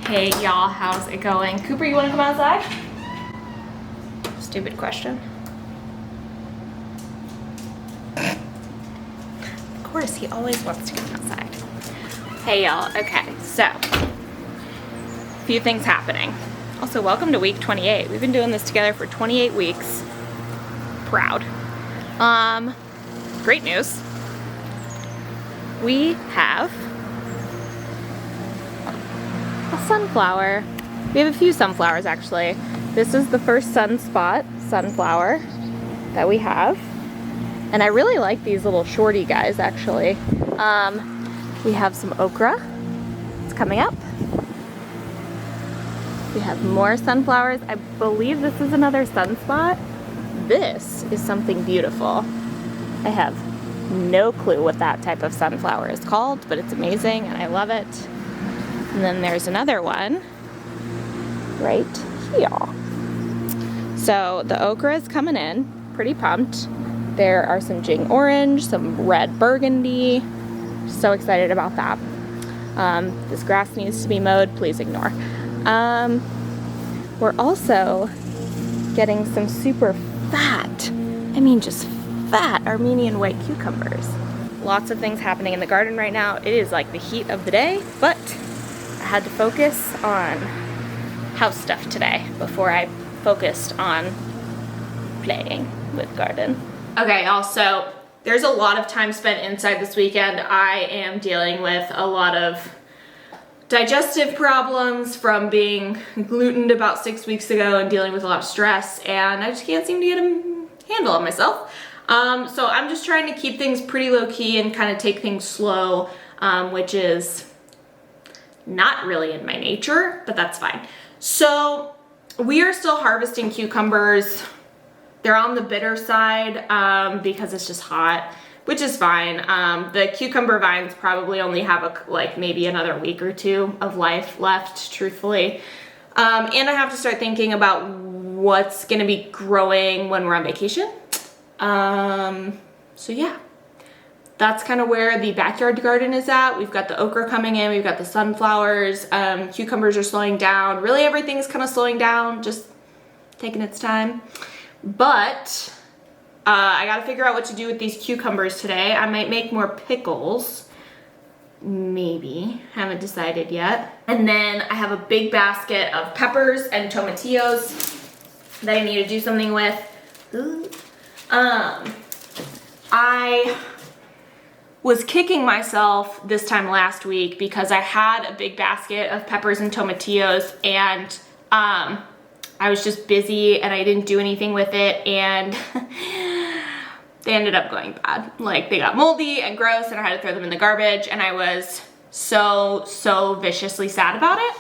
Hey y'all, how's it going? Cooper, you wanna come outside? Stupid question. Of course, he always wants to come outside. Hey y'all, okay, so, a few things happening. Also, welcome to week 28. We've been doing this together for 28 weeks. Proud. Great news. We have a sunflower. We have a few sunflowers actually. This is the first sunspot sunflower that we have. And I really like these little shorty guys actually. We have some okra. It's coming up. We have more sunflowers. I believe this is another sunspot. This is something beautiful. I have no clue what that type of sunflower is called, but it's amazing and I love it. And then there's another one right here. So the okra is coming in, pretty pumped. There are some Jing orange, some red burgundy. So excited about that. This grass needs to be mowed, please ignore. We're also getting some super fat, I mean just fat Armenian white cucumbers. Lots of things happening in the garden right now. It is like the heat of the day, but I had to focus on house stuff today before I focused on playing with garden. Okay, y'all, so there's a lot of time spent inside this weekend. I am dealing with a lot of digestive problems from being glutened about 6 weeks ago and dealing with a lot of stress, and I just can't seem to get a handle on myself. So I'm just trying to keep things pretty low key and kind of take things slow, which is not really in my nature, but that's fine. So we are still harvesting cucumbers. They're on the bitter side because it's just hot, which is fine. The cucumber vines probably only have like maybe another week or two of life left, truthfully. And I have to start thinking about what's gonna be growing when we're on vacation. So yeah, that's kind of where the backyard garden is at. We've got the okra coming in, we've got the sunflowers, cucumbers are slowing down. Really everything's kind of slowing down, just taking its time. But I gotta figure out what to do with these cucumbers today. I might make more pickles, maybe, haven't decided yet. And then I have a big basket of peppers and tomatillos that I need to do something with. Ooh. I was kicking myself this time last week because I had a big basket of peppers and tomatillos and I was just busy and I didn't do anything with it, and they ended up going bad. Like, they got moldy and gross and I had to throw them in the garbage, and I was so viciously sad about it.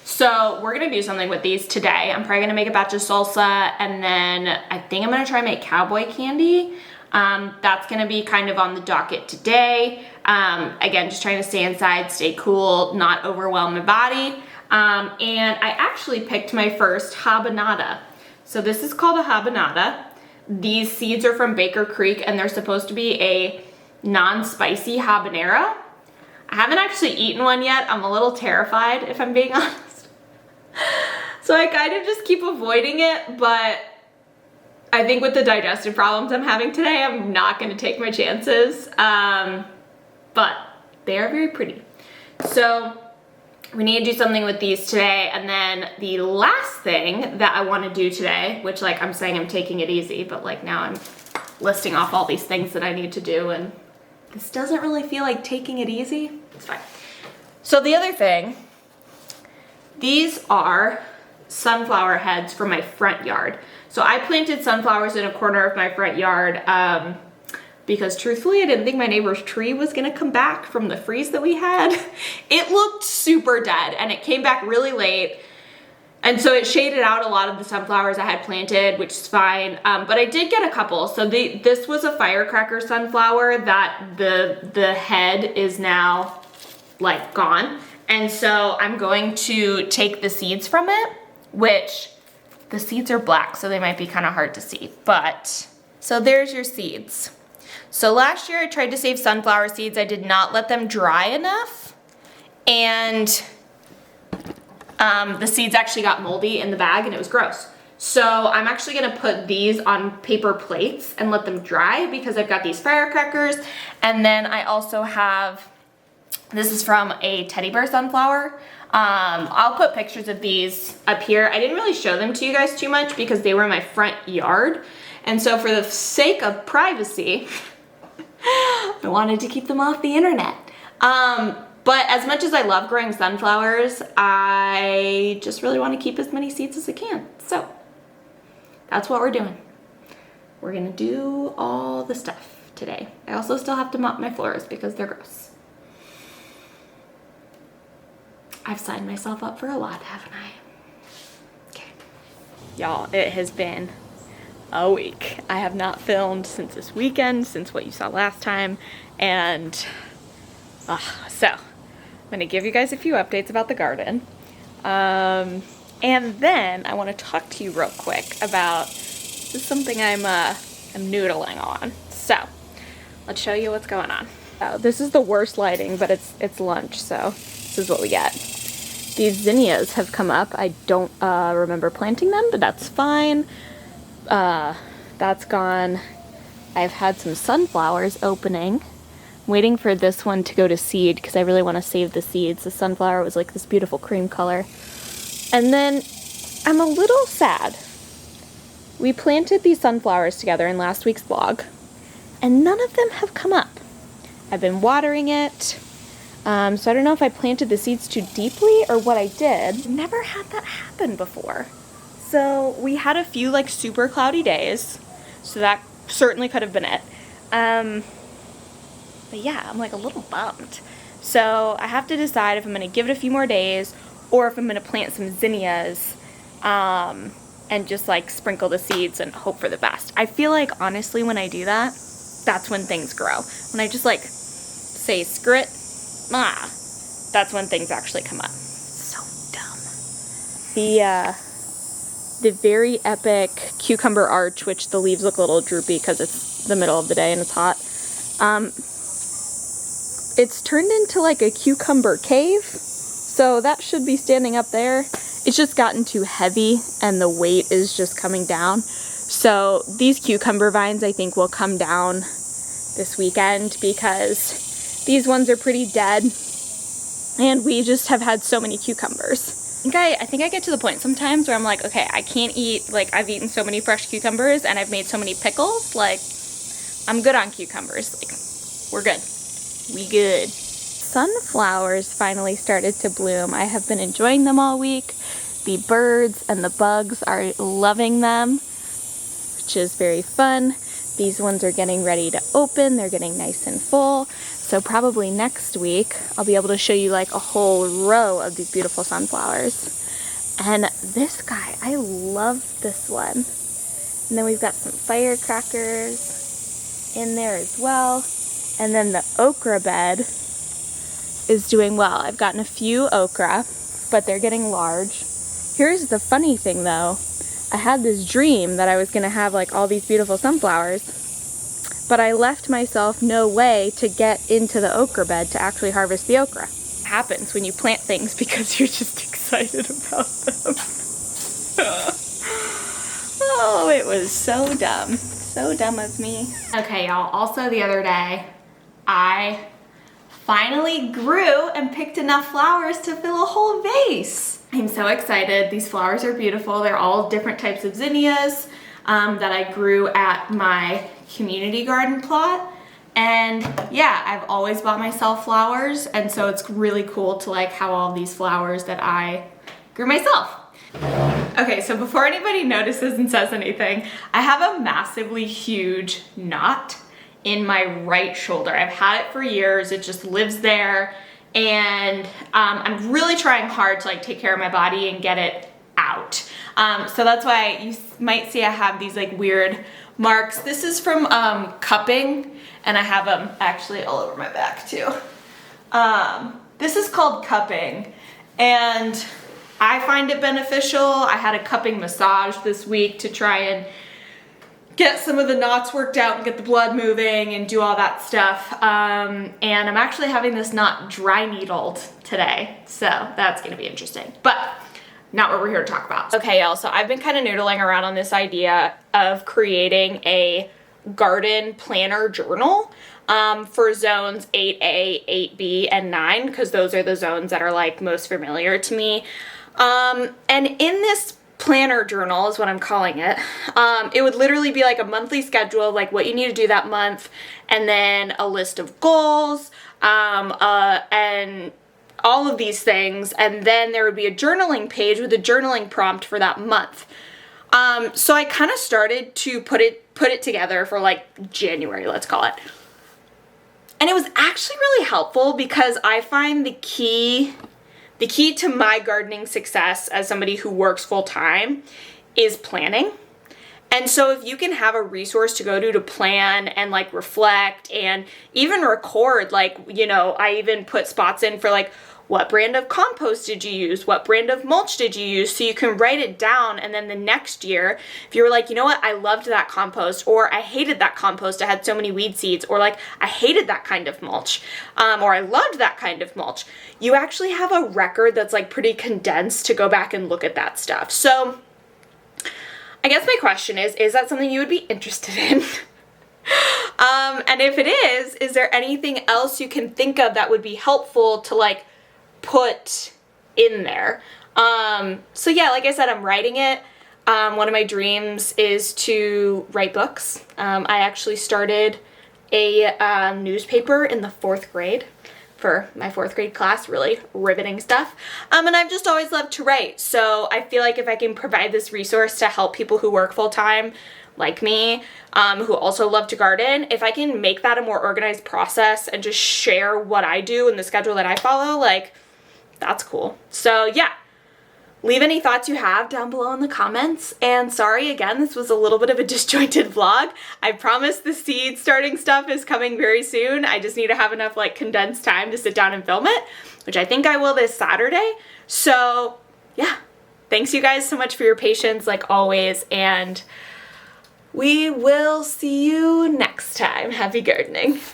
So we're gonna do something with these today. I'm probably gonna make a batch of salsa, and then I think I'm gonna try and make cowboy candy. That's gonna be kind of on the docket today. Again, just trying to stay inside, stay cool, not overwhelm my body. And I actually picked my first habanada. So this is called a habanada. These seeds are from Baker Creek and they're supposed to be a non-spicy habanero. I haven't actually eaten one yet. I'm a little terrified, if I'm being honest. So I kind of just keep avoiding it, but I think with the digestive problems I'm having today, I'm not gonna take my chances. But they are very pretty. So we need to do something with these today. And then the last thing that I want to do today, which, like, I'm saying I'm taking it easy, but like now I'm listing off all these things that I need to do, and this doesn't really feel like taking it easy. It's fine. So the other thing, these are sunflower heads from my front yard. So I planted sunflowers in a corner of my front yard because truthfully, I didn't think my neighbor's tree was gonna come back from the freeze that we had. It looked super dead and it came back really late. And so it shaded out a lot of the sunflowers I had planted, which is fine. But I did get a couple. So this was a firecracker sunflower that the head is now like gone. And so I'm going to take the seeds from it, which the seeds are black, so they might be kind of hard to see. But, so there's your seeds. So last year I tried to save sunflower seeds. I did not let them dry enough. And the seeds actually got moldy in the bag and it was gross. So I'm actually gonna put these on paper plates and let them dry because I've got these firecrackers. And then I also have, this is from a teddy bear sunflower. I'll put pictures of these up here. I didn't really show them to you guys too much because they were in my front yard. And so for the sake of privacy, I wanted to keep them off the internet. But as much as I love growing sunflowers, I just really want to keep as many seeds as I can. So that's what we're doing. We're gonna do all the stuff today. I also still have to mop my floors because they're gross. I've signed myself up for a lot, haven't I? Okay. Y'all, it has been a week. I have not filmed since this weekend, since what you saw last time, and so I'm gonna give you guys a few updates about the garden. And then I want to talk to you real quick about, this is something I'm noodling on. So let's show you what's going on. This is the worst lighting, but it's lunch, so this is what we get. These zinnias have come up. I don't remember planting them, but that's fine. That's gone. I've had some sunflowers opening. I'm waiting for this one to go to seed because I really want to save the seeds. The sunflower was like this beautiful cream color. And then I'm a little sad. We planted these sunflowers together in last week's vlog, and none of them have come up. I've been watering it, so I don't know if I planted the seeds too deeply or what I did. Never had that happen before. So we had a few like super cloudy days, so that certainly could have been it. But yeah, I'm like a little bummed. So I have to decide if I'm gonna give it a few more days or if I'm gonna plant some zinnias and just like sprinkle the seeds and hope for the best. I feel like honestly when I do that, that's when things grow. When I just like say screw it, that's when things actually come up. So dumb. The very epic cucumber arch, which the leaves look a little droopy because it's the middle of the day and it's hot, it's turned into like a cucumber cave. So that should be standing up there. It's just gotten too heavy and the weight is just coming down. So these cucumber vines I think will come down this weekend because these ones are pretty dead and we just have had so many cucumbers. I think I get to the point sometimes where I'm like, okay, I can't eat, like I've eaten so many fresh cucumbers and I've made so many pickles, like I'm good on cucumbers. Like we're good. We good. Sunflowers finally started to bloom. I have been enjoying them all week. The birds and the bugs are loving them, which is very fun. These ones are getting ready to open. They're getting nice and full. So probably next week, I'll be able to show you like a whole row of these beautiful sunflowers. And this guy, I love this one. And then we've got some firecrackers in there as well. And then the okra bed is doing well. I've gotten a few okra, but they're getting large. Here's the funny thing though. I had this dream that I was gonna have like all these beautiful sunflowers, but I left myself no way to get into the okra bed to actually harvest the okra. It happens when you plant things because you're just excited about them. Oh, it was so dumb. So dumb of me. Okay, y'all, also the other day, I finally grew and picked enough flowers to fill a whole vase. I'm so excited. These flowers are beautiful. They're all different types of zinnias that I grew at my community garden plot. And yeah, I've always bought myself flowers, and so it's really cool to like have all these flowers that I grew myself. Okay, so before anybody notices and says anything, I have a massively huge knot in my right shoulder. I've had it for years. It just lives there, and I'm really trying hard to like take care of my body and get it out. So that's why you might see I have these like weird marks. This is from cupping, and I have them actually all over my back too. This is called cupping, and I find it beneficial. I had a cupping massage this week to try and get some of the knots worked out and get the blood moving and do all that stuff. And I'm actually having this knot dry needled today, so that's gonna be interesting. But not what we're here to talk about. Okay, y'all, so I've been kind of noodling around on this idea of creating a garden planner journal for zones 8A, 8B, and 9, because those are the zones that are like most familiar to me. And in this planner journal is what I'm calling it. It would literally be like a monthly schedule of like what you need to do that month, and then a list of goals, and all of these things, and then there would be a journaling page with a journaling prompt for that month. So I kind of started to put it together for like January, let's call it. And it was actually really helpful because I find the key to my gardening success as somebody who works full time is planning. And so if you can have a resource to go to plan and like reflect and even record, like, you know, I even put spots in for like, what brand of compost did you use? What brand of mulch did you use? So you can write it down, and then the next year, if you were like, you know what, I loved that compost, or I hated that compost, I had so many weed seeds, or like, I hated that kind of mulch, or I loved that kind of mulch, you actually have a record that's like pretty condensed to go back and look at that stuff. So I guess my question is that something you would be interested in? And if it is there anything else you can think of that would be helpful to like put in there? So yeah, like I said, I'm writing it. One of my dreams is to write books. I actually started a newspaper in the 4th grade for my 4th grade class, really riveting stuff. And I've just always loved to write. So I feel like if I can provide this resource to help people who work full time like me, who also love to garden, if I can make that a more organized process and just share what I do and the schedule that I follow, like, that's cool. So yeah, leave any thoughts you have down below in the comments. And sorry again, this was a little bit of a disjointed vlog. I promise the seed starting stuff is coming very soon. I just need to have enough like condensed time to sit down and film it, which I think I will this Saturday. So yeah, thanks you guys so much for your patience like always, and we will see you next time. Happy gardening.